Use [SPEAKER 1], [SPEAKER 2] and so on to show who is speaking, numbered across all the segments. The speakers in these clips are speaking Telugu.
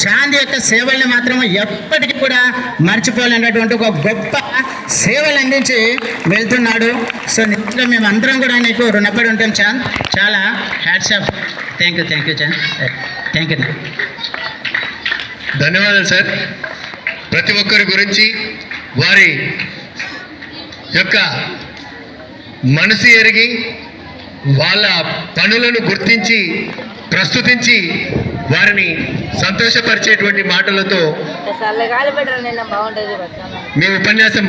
[SPEAKER 1] చాంద్ యొక్క సేవల్ని మాత్రం ఎప్పటికీ కూడా మర్చిపోలేనటువంటి ఒక గొప్ప సేవలు అందించి వెళ్తున్నాడు. సో నిజంగా మేము అందరం కూడా నీకు రుణపడి ఉంటాం చాంద్. చాలా hats off. Thank you Chand. Thank you.
[SPEAKER 2] ధన్యవాదాలు సార్. ప్రతి ఒక్కరి గురించి వారి యొక్క మనసు ఎరిగి వాళ్ళ పనులను గుర్తించి ప్రస్తుతించి వారిని సంతోషపరిచేటువంటి మాటలతో మీ ఉపన్యాసం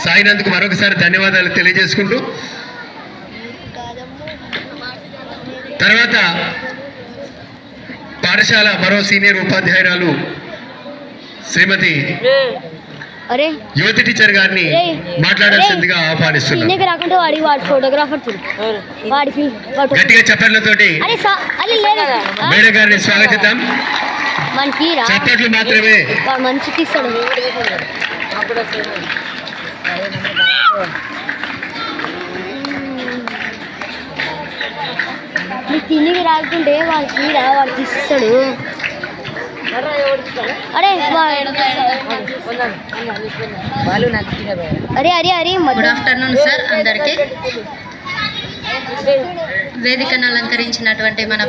[SPEAKER 2] సాగినందుకు మరొకసారి ధన్యవాదాలు తెలియజేసుకుంటూ తర్వాత పాఠశాల మరో సీనియర్ ఉపాధ్యాయురాలు శ్రీమతి యువతి టీచర్ గారిని మాట్లాడాల్సిందిగా ఆహ్వానిస్తున్నాను. గట్టిగా చప్పట్లతోటి మేడం గారిని స్వాగతిద్దాం. చప్పట్లు మాత్రమే.
[SPEAKER 3] తిరిగి రాకుంటే వాడు తీసిస్తాడు. అరే
[SPEAKER 4] గుడ్ ఆఫ్టర్నూన్ సార్ అందరికీ. వేదికను అలంకరించినటువంటి మన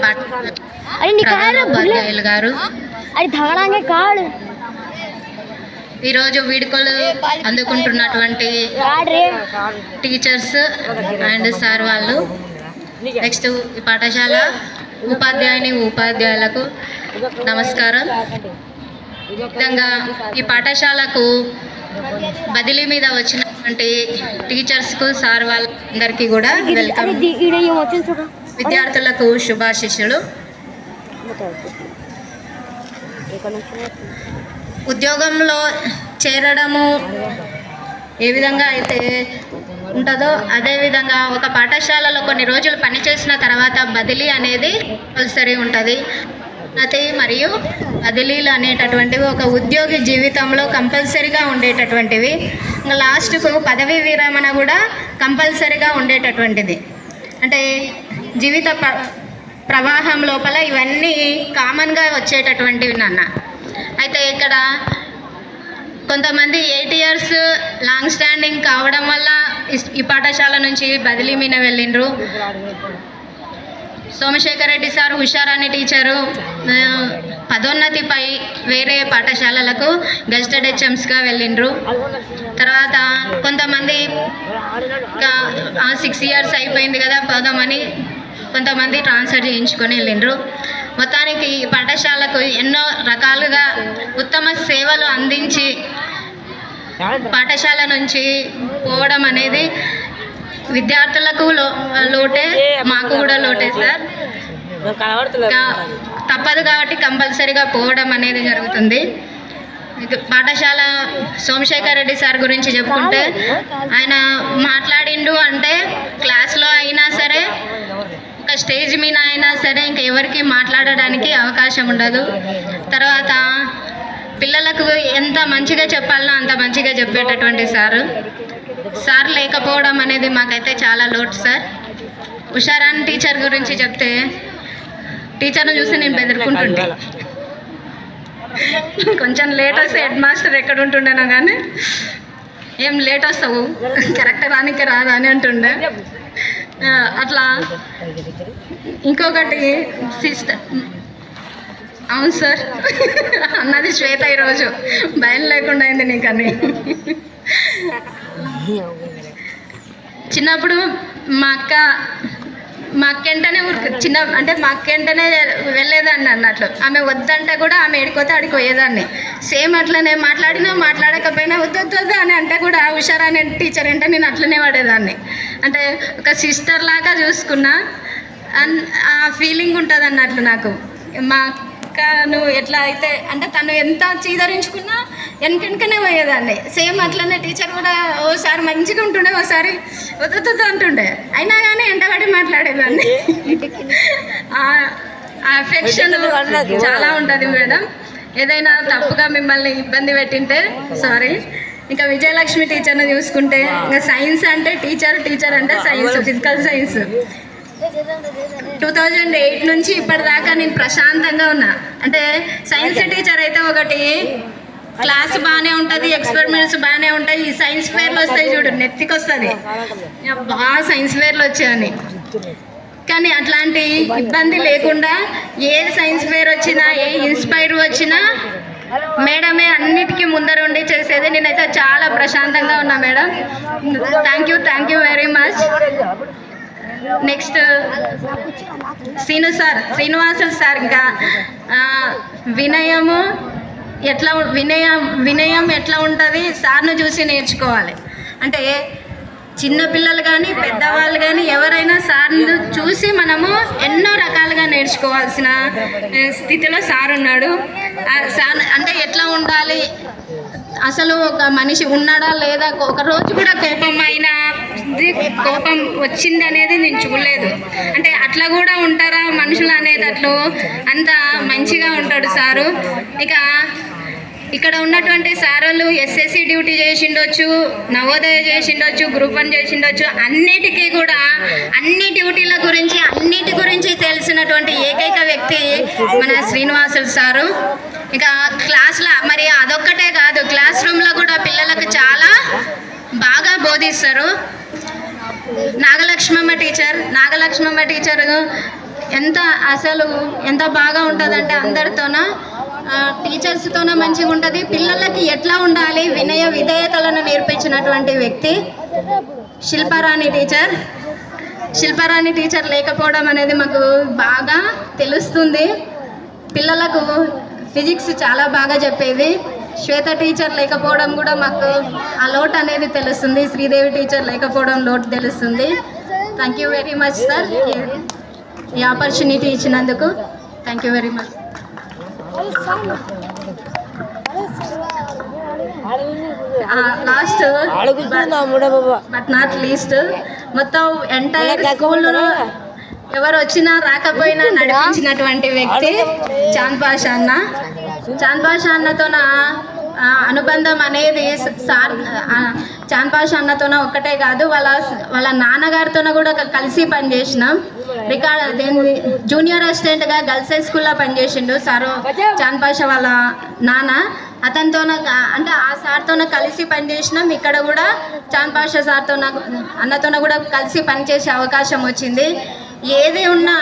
[SPEAKER 4] ఉపాధ్యాయులు గారు, ఈరోజు వీడుకోలు అందుకుంటున్నటువంటి టీచర్స్ అండ్ సార్ వాళ్ళు, నెక్స్ట్ ఈ పాఠశాల ఉపాధ్యాయులకు నమస్కారం. విధంగా ఈ పాఠశాలకు బదిలీ మీద వచ్చినటువంటి టీచర్స్కు సార్ వాళ్ళందరికీ కూడా వెల్కమ్. విద్యార్థులకు శుభాశిష్యులు. ఉద్యోగంలో చేరడము ఏ విధంగా అయితే ఉంటుందో అదేవిధంగా ఒక పాఠశాలలో కొన్ని రోజులు పనిచేసిన తర్వాత బదిలీ అనేది కంపల్సరీ ఉంటుంది. మరియు బదిలీలు అనేటటువంటివి ఒక ఉద్యోగి జీవితంలో కంపల్సరీగా ఉండేటటువంటివి. లాస్ట్కు పదవీ విరమణ కూడా కంపల్సరీగా ఉండేటటువంటిది. అంటే జీవిత ప్రవాహం లోపల ఇవన్నీ కామన్గా వచ్చేటటువంటివి నాన్న. అయితే ఇక్కడ కొంతమంది 8 years లాంగ్ స్టాండింగ్ కావడం వల్ల ఈ పాఠశాల నుంచి బదిలీ మీద వెళ్ళిండ్రు. సోమశేఖర్ రెడ్డి సార్ హుషారాణి టీచరు పదోన్నతిపై వేరే పాఠశాలలకు గెస్టెడ్ హెచ్ఎంస్గా వెళ్ళిండ్రు. తర్వాత కొంతమంది 6 years అయిపోయింది కదా పోదామని కొంతమంది ట్రాన్స్ఫర్ చేయించుకొని వెళ్ళిండ్రు. మొత్తానికి పాఠశాలకు ఎన్నో రకాలుగా ఉత్తమ సేవలు అందించి పాఠశాల నుంచి పోవడం అనేది విద్యార్థులకు లోటే, మాకు కూడా లోటే సార్. తప్పదు కాబట్టి కంపల్సరీగా పోవడం అనేది జరుగుతుంది. పాఠశాల సోమశేఖర్ రెడ్డి సార్ గురించి చెప్పుకుంటే ఆయన మాట్లాడిండు అంటే క్లాస్లో అయినా సరే ఒక స్టేజ్ మీద అయినా సరే ఇంకెవరికి మాట్లాడడానికి అవకాశం ఉండదు. తర్వాత పిల్లలకు ఎంత మంచిగా చెప్పాలనో అంత మంచిగా చెప్పేటటువంటి సార్ లేకపోవడం అనేది మాకైతే చాలా లోటు సార్. హుషారాణి టీచర్ గురించి చెప్తే టీచర్ను చూసి నేను బెదిరుకుంటుండే. కొంచెం లేట్ వస్తే హెడ్ మాస్టర్ ఎక్కడ ఉంటుండేనో కానీ ఏం లేట్ వస్తావు కరెక్ట్ రానికి రాదా అని అంటుండే. అట్లా ఇంకొకటి సిస్టర్, అవును సార్ అన్నది శ్వేత ఈరోజు భయం లేకుండా అయింది నీకని. చిన్నప్పుడు మా అక్క వెంటనే మా అక్క వెంటనే వెళ్ళేదాన్ని అన్నట్లు. ఆమె వద్దంటే కూడా ఆమె ఎడిపోతే ఆడికి పోయేదాన్ని. సేమ్ అట్లనే మాట్లాడకపోయినా వద్దు అని అంటే కూడా హుషారాని టీచర్ అంటే నేను అట్లనే పడేదాన్ని. అంటే ఒక సిస్టర్ లాగా చూసుకున్నా ఆ ఫీలింగ్ ఉంటుంది అన్నట్లు నాకు. మా అక్కను ఎట్లా అయితే అంటే తను ఎంత చీదరించుకున్నా వెనకనే పోయేదాన్ని. సేమ్ అట్లనే టీచర్ కూడా ఓసారి మంచిగా ఉంటుండే, ఓసారి వద్దు అంటుండే, అయినా కానీ ఎంటబడి మాట్లాడేదాన్ని. ఆ అఫెక్షన్ చాలా ఉంటుంది మేడం. ఏదైనా తప్పుగా మిమ్మల్ని ఇబ్బంది పెట్టింటే సారీ. ఇంకా విజయలక్ష్మి టీచర్ని చూసుకుంటే ఇంకా సైన్స్ అంటే టీచర్ అంటే సైన్స్, ఫిజికల్ సైన్స్ 2008 నుంచి ఇప్పటిదాకా నేను ప్రశాంతంగా ఉన్నా. అంటే సైన్స్ టీచర్ అయితే ఒకటి క్లాస్ బాగానే ఉంటుంది, ఎక్స్పెరిమెంట్స్ బాగానే ఉంటాయి, ఈ సైన్స్ ఫేర్లు వస్తాయి చూడు, నెత్తికి వస్తుంది బాగా సైన్స్ ఫేర్లు వచ్చాయని. కానీ అట్లాంటి ఇబ్బంది లేకుండా ఏ సైన్స్ ఫేర్ వచ్చినా, ఏ ఇన్స్పైర్ వచ్చినా మేడమే అన్నిటికీ ముందరుండి చేసేది. నేనైతే చాలా ప్రశాంతంగా ఉన్నా madam. Thank you very much. Next Srinivasulu sir, ఇంకా వినయం ఎట్లా ఉంటుంది సార్ను చూసి నేర్చుకోవాలి. అంటే చిన్న పిల్లలు కానీ పెద్దవాళ్ళు కానీ ఎవరైనా సార్ను చూసి మనము ఎన్నో రకాలుగా నేర్చుకోవాల్సిన స్థితిలో సార్ ఉన్నాడు. సార్ అంటే ఎట్లా ఉండాలి, అసలు ఒక మనిషి ఉన్నాడా లేదా, ఒక రోజు కూడా కోపం వచ్చింది అనేది నేను చూడలేదు. అంటే అట్లా కూడా ఉంటారా మనుషులు అనేటట్లు అంత మంచిగా ఉంటాడు సారు. ఇక ఇక్కడ ఉన్నటువంటి సారోళ్ళు ఎస్ఎస్సి డ్యూటీ చేసిండొచ్చు, నవోదయ చేసిండొచ్చు, గ్రూప్ 1 చేసిండొచ్చు, అన్నిటికీ కూడా అన్ని డ్యూటీల గురించి అన్నిటి గురించి తెలిసినటువంటి ఏకైక వ్యక్తి మన శ్రీనివాసులు సారు. ఇక క్లాస్లో మరి అదొక్కటే కాదు, క్లాస్ రూమ్లో కూడా పిల్లలకు చాలా బాగా బోధిస్తారు. నాగలక్ష్మమ్మ టీచర్ ఎంత బాగా ఉంటుందంటే అందరితోన టీచర్స్తోనే మంచిగా ఉంటుంది. పిల్లలకి ఎట్లా ఉండాలి వినయ విధేయతలను నేర్పించినటువంటి వ్యక్తి శిల్పారాణి టీచర్ లేకపోవడం అనేది మాకు బాగా తెలుస్తుంది. పిల్లలకు ఫిజిక్స్ చాలా బాగా చెప్పేది. శ్వేత టీచర్ లేకపోవడం కూడా మాకు ఆ లోటు అనేది తెలుస్తుంది. శ్రీదేవి టీచర్ లేకపోవడం లోటు తెలుస్తుంది. Thank you very much sir, ఈ ఆపర్చునిటీ ఇచ్చినందుకు thank you very much. Last but not least, మొత్తం ఎంటైర్ స్కూల్ ఎవరు వచ్చినా రాకపోయినా నడిపించినటువంటి వ్యక్తి చాంద్ పాషా అన్నతో అనుబంధం అనేది చాంద్ పాషా అన్నతోన ఒక్కటే కాదు, వాళ్ళ నాన్నగారితోన కూడా కలిసి పనిచేసినాం. జూనియర్ అసిస్టెంట్గా గర్ల్స్ హై స్కూల్లో పనిచేసిండు సారు చాంద్ పాషా వాళ్ళ నాన్న. అతనితోన అంటే ఆ సార్తోన కలిసి పనిచేసినాం. ఇక్కడ కూడా చాంద్ పాషా అన్నతోన కూడా కలిసి పనిచేసే అవకాశం వచ్చింది. ఏది ఉన్నా,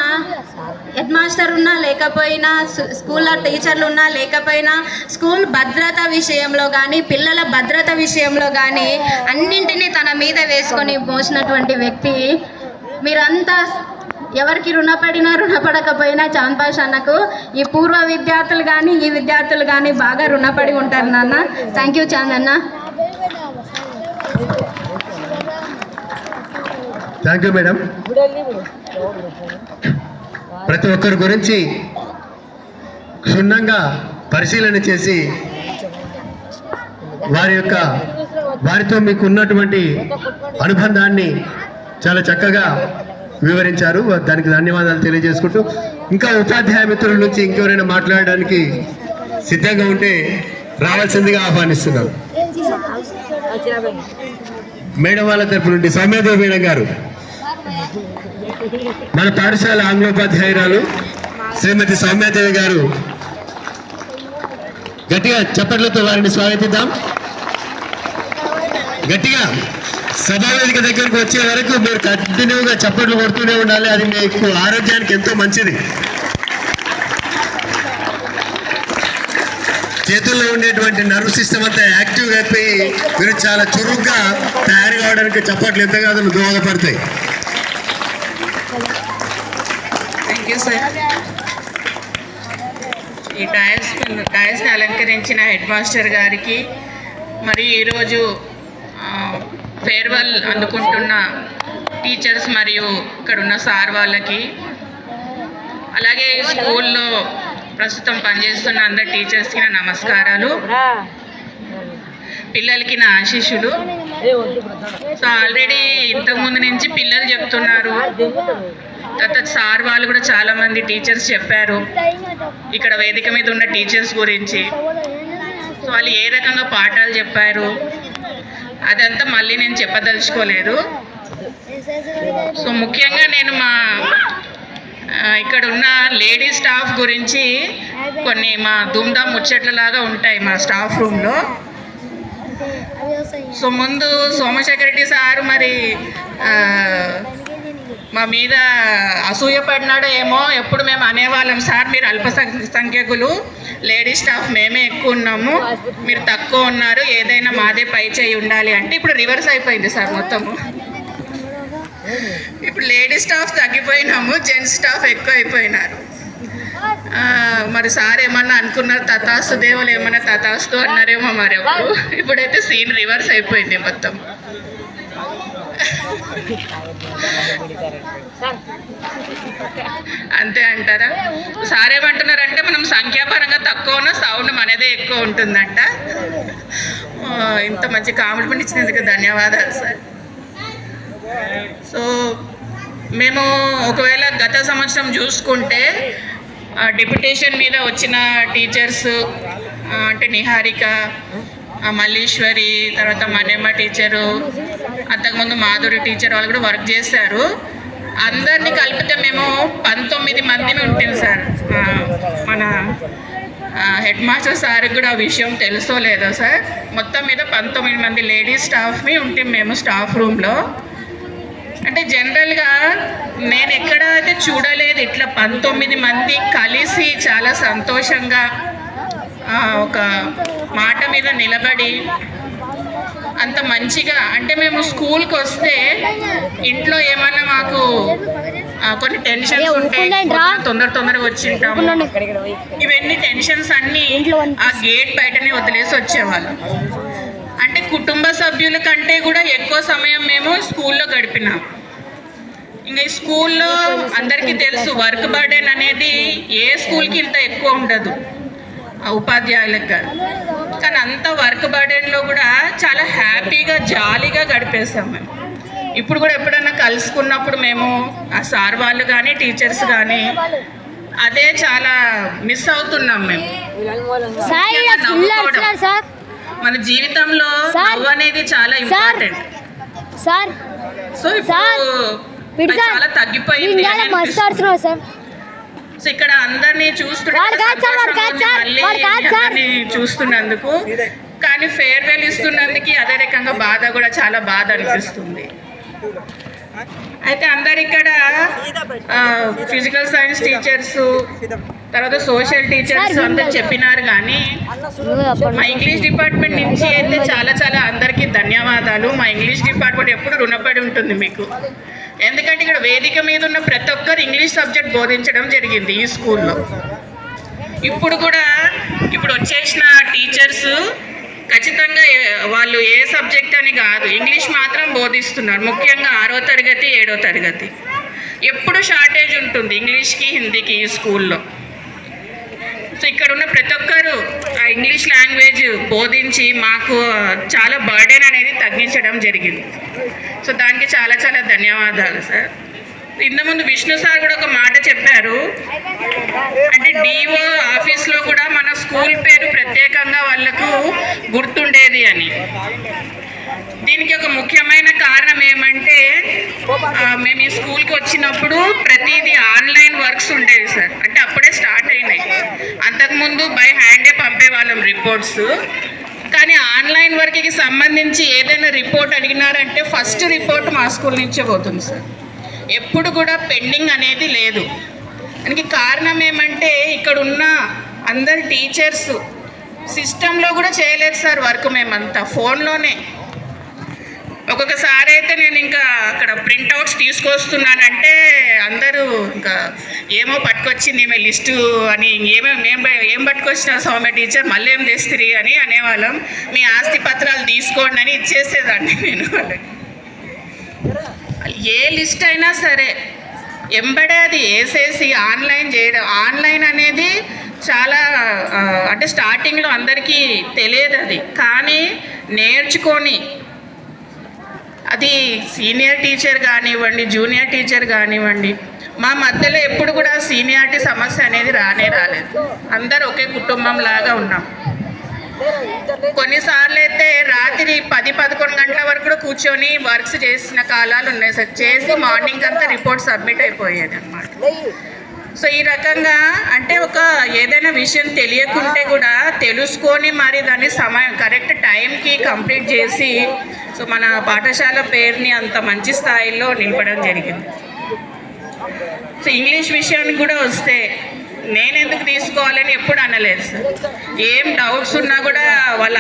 [SPEAKER 4] హెడ్ మాస్టర్ ఉన్నా లేకపోయినా, స్కూల్లో టీచర్లు ఉన్నా లేకపోయినా, స్కూల్ భద్రత విషయంలో కానీ పిల్లల భద్రత విషయంలో కానీ అన్నింటినీ తన మీద వేసుకొని మోసినటువంటి వ్యక్తి. మీరంతా ఎవరికి రుణపడకపోయినా చాంద్ పాషా అన్నకు ఈ పూర్వ విద్యార్థులు కానీ ఈ విద్యార్థులు కానీ బాగా రుణపడి ఉంటారు నాన్న. థ్యాంక్ యూ చాంద్ అన్న.
[SPEAKER 2] Thank you madam. ప్రతి ఒక్కరి గురించి క్షుణ్ణంగా పరిశీలన చేసి వారితో మీకు ఉన్నటువంటి అనుబంధాన్ని చాలా చక్కగా వివరించారు. దానికి ధన్యవాదాలు తెలియజేసుకుంటూ, ఇంకా ఉపాధ్యాయ మిత్రుల నుంచి ఇంకెవరైనా మాట్లాడడానికి సిద్ధంగా ఉంటే రావాల్సిందిగా ఆహ్వానిస్తున్నాం. మేడం వాళ్ళ తరపు నుండి సౌమ్యాదేవి మేడం గారు, మన పాఠశాల ఆంగ్లోపాధ్యాయురాలు శ్రీమతి సౌమ్యాదేవి గారు, గట్టిగా చప్పట్లతో వారిని స్వాగతిద్దాం. గట్టిగా సభావేదిక దగ్గరకు వచ్చే వరకు మీరు కంటిన్యూగా చప్పట్లు కొడుతూనే ఉండాలి. అది మీకు ఆరోగ్యానికి ఎంతో మంచిది. చేతుల్లో ఉండేటువంటి నర్వ్ సిస్టమ్ అంతా యాక్టివ్గా అయిపోయి మీరు చాలా చురుగ్గా తయారు కావడానికి చప్పట్లు ఎంతగానో దోహదపడతాయి.
[SPEAKER 5] Thank you sir. ఈ డయస్ని అలంకరించిన హెడ్ మాస్టర్ గారికి, మరి ఈరోజు ఫేర్వెల్ అందుకుంటున్న టీచర్స్ మరియు ఇక్కడ ఉన్న సార్ వాళ్ళకి, అలాగే స్కూల్లో ప్రస్తుతం పనిచేస్తున్న అందరు టీచర్స్కి నా నమస్కారాలు, పిల్లలకి నా ఆశీస్సులు. సో ఆల్రెడీ ఇంతకుముందు నుంచి పిల్లలు చెప్తున్నారు, తర్వాత సార్ వాళ్ళు కూడా చాలామంది టీచర్స్ చెప్పారు ఇక్కడ వేదిక మీద ఉన్న టీచర్స్ గురించి. సో వాళ్ళు ఏ రకంగా పాఠాలు చెప్పారు అదంతా మళ్ళీ నేను చెప్పదలుచుకోలేదు. సో ముఖ్యంగా నేను మా ఇక్కడ ఉన్న లేడీ స్టాఫ్ గురించి కొన్ని మా ధూమ్ధామ్ ముచ్చట్లలాగా ఉంటాయి మా స్టాఫ్ రూమ్లో. సో ముందు సోమశేఖర్ రెడ్డి సార్ మరి మా మీద అసూయ పడినాడో ఏమో, ఎప్పుడు మేము అనేవాళ్ళం సార్ మీరు అల్పసంఖ్యకులు, లేడీ స్టాఫ్ మేమే ఎక్కువ ఉన్నాము, మీరు తక్కువ ఉన్నారు, ఏదైనా మాదే పై చేయి ఉండాలి అంటే ఇప్పుడు రివర్స్ అయిపోయింది సార్ మొత్తము. ఇప్పుడు లేడీ స్టాఫ్ తగ్గిపోయినాము, జెంట్స్ స్టాఫ్ ఎక్కువ అయిపోయినారు. మరి సార్ ఏమన్నా అనుకున్నారు, తథాస్తు దేవులు ఏమన్నా తథాస్తు అన్నారేమో మరి ఎవరు. ఇప్పుడైతే సీన్ రివర్స్ అయిపోయింది మొత్తం. అంతే అంటారా? సార్ ఏమంటున్నారంటే మనం సంఖ్యాపరంగా తక్కువ ఉన్న సౌండ్ మనదే ఎక్కువ ఉంటుందంట. ఇంత మంచి కాంప్లిమెంట్ ఇచ్చినందుకు ధన్యవాదాలు సార్. సో మేము ఒకవేళ గత సంవత్సరం చూసుకుంటే డెప్యుటేషన్ మీద వచ్చిన టీచర్స్ అంటే నిహారిక, మల్లీశ్వరి, తర్వాత మనేమ్మ టీచరు, అంతకుముందు మాధురి టీచర్ వాళ్ళు కూడా వర్క్ చేశారు. అందరినీ కలిపితే మేము 19 మందిని ఉంటాం సార్. మన హెడ్ మాస్టర్ సార్కి కూడా ఆ విషయం తెలుసో లేదో సార్, మొత్తం మీద 19 మంది లేడీస్ స్టాఫ్ని ఉంటాం మేము స్టాఫ్ రూమ్లో. అంటే జనరల్గా నేను ఎక్కడ అయితే చూడలేదు ఇట్లా 19 మంది కలిసి చాలా సంతోషంగా ఒక మాట మీద నిలబడి అంత మంచిగా. అంటే మేము స్కూల్కి వస్తే ఇంట్లో ఏమన్నా మాకు కొన్ని టెన్షన్స్ ఉంటాయి, తొందరగా వచ్చింటాము, ఇవన్నీ టెన్షన్స్ అన్నీ ఆ గేట్ బయటనే వదిలేసి వచ్చేవాళ్ళు. అంటే కుటుంబ సభ్యుల కంటే కూడా ఎక్కువ సమయం మేము స్కూల్లో గడిపినాం. ఇంకా ఈ స్కూల్లో అందరికీ తెలుసు వర్క్ బర్డెన్ అనేది ఏ స్కూల్కి ఇంత ఎక్కువ ఉండదు ఉపాధ్యాయులకు కాదు, కానీ అంత వర్క్ బర్డెన్లో కూడా చాలా హ్యాపీగా జాలీగా గడిపేసాం మేము. ఇప్పుడు కూడా ఎప్పుడైనా కలుసుకున్నప్పుడు మేము ఆ సార్ వాళ్ళు కానీ టీచర్స్ కానీ అదే చాలా మిస్ అవుతున్నాం మేము. మన జీవితంలో నవ్వు అనేది చాలా ఇంపార్టెంట్. సో ఇప్పుడు చాలా తగ్గిపోయింది. సో ఇక్కడ అందరినీ చూస్తున్నందుకు, కానీ ఫేర్వెల్ ఇస్తున్నందుకు అదే రకంగా బాధ కూడా చాలా బాధ అనిపిస్తుంది. అయితే అందరు ఇక్కడ ఫిజికల్ సైన్స్ టీచర్స్, తర్వాత సోషల్ టీచర్స్ అందరు చెప్పినారు, కానీ మా ఇంగ్లీష్ డిపార్ట్మెంట్ నుంచి అయితే చాలా చాలా అందరికీ ధన్యవాదాలు. మా ఇంగ్లీష్ డిపార్ట్మెంట్ ఎప్పుడు రుణపడి ఉంటుంది మీకు. ఎందుకంటే ఇక్కడ వేదిక మీద ఉన్న ప్రతి ఒక్కరు ఇంగ్లీష్ సబ్జెక్ట్ బోధించడం జరిగింది ఈ స్కూల్లో. ఇప్పుడు కూడా ఇప్పుడు వచ్చేసిన టీచర్స్ ఖచ్చితంగా వాళ్ళు ఏ సబ్జెక్ట్ అని కాదు, ఇంగ్లీష్ మాత్రం బోధిస్తున్నారు. ముఖ్యంగా 6వ తరగతి 7వ తరగతి ఎప్పుడు షార్టేజ్ ఉంటుంది ఇంగ్లీష్కి హిందీకి ఈ స్కూల్లో. సో ఇక్కడ ఉన్న ప్రతి ఒక్కరు ఆ ఇంగ్లీష్ లాంగ్వేజ్ బోధించి మాకు చాలా బర్డెన్ అనేది తగ్గించడం జరిగింది. సో దానికి చాలా చాలా ధన్యవాదాలు సార్. ఇంతకుముందు విష్ణు సార్ కూడా ఒక మాట చెప్పారు, అంటే డిఓ ఆఫీస్లో కూడా మన స్కూల్ పేరు ప్రత్యేకంగా వాళ్ళకు గుర్తుండేది అని. దీనికి ఒక ముఖ్యమైన కారణం ఏమంటే మేము ఈ స్కూల్కి వచ్చినప్పుడు ప్రతిదీ ఆన్లైన్ వర్క్స్ ఉండేవి సార్. అంటే అప్పుడే స్టార్ట్ అయినాయి, అంతకుముందు బై హ్యాండే పంపేవాళ్ళం రిపోర్ట్స్. కానీ ఆన్లైన్ వర్క్కి సంబంధించి ఏదైనా రిపోర్ట్ అడిగినారంటే ఫస్ట్ రిపోర్ట్ మా స్కూల్ నుంచే పోతుంది సార్. ఎప్పుడు కూడా పెండింగ్ అనేది లేదు. దానికి కారణం ఏమంటే ఇక్కడ ఉన్న అందరు టీచర్స్ సిస్టంలో కూడా చేయలేదు సార్ వర్క్, మేమంతా ఫోన్లోనే. ఒక్కొక్కసారి అయితే నేను ఇంకా అక్కడ ప్రింట్అవుట్స్ తీసుకొస్తున్నానంటే అందరూ ఇంకా ఏమో పట్టుకొచ్చింది ఈమె లిస్టు అని, ఏం పట్టుకొచ్చినా సౌమ్య టీచర్ మళ్ళీ ఏం తెస్తుంది అని అనేవాళ్ళం. మీ ఆస్తి పత్రాలు తీసుకోండి అని ఇచ్చేసేదాన్ని నేను వాళ్ళకి. ఏ లిస్ట్ అయినా సరే ఎంబడే అది వేసేసి ఆన్లైన్ చేయడం. ఆన్లైన్ అనేది చాలా అంటే స్టార్టింగ్లో అందరికీ తెలియదు అది, కానీ నేర్చుకొని అది సీనియర్ టీచర్ కానివ్వండి, జూనియర్ టీచర్ కానివ్వండి, మా మధ్యలో ఎప్పుడు కూడా సీనియారిటీ సమస్య అనేది రాలేదు. అందరూ ఒకే కుటుంబం లాగా ఉన్నాం. కొన్నిసార్లు అయితే రాత్రి 10-11 గంటల వరకు కూడా కూర్చొని వర్క్స్ చేసిన కాలాలు ఉన్నాయి సార్. చేసి మార్నింగ్ అంతా రిపోర్ట్ సబ్మిట్ అయిపోయేది అన్నమాట. సో ఈ రకంగా అంటే ఒక ఏదైనా విషయం తెలియకుంటే కూడా తెలుసుకొని మరి దాన్ని సమయం కరెక్ట్ టైంకి కంప్లీట్ చేసి సో మన పాఠశాల పేరుని అంత మంచి స్థాయిలో నిలపడం జరిగింది. సో ఇంగ్లీష్ విషయానికి కూడా వస్తే నేను ఎందుకు తీసుకోవాలని ఎప్పుడు అనలేదు సార్. ఏం డౌట్స్ ఉన్నా కూడా వాళ్ళు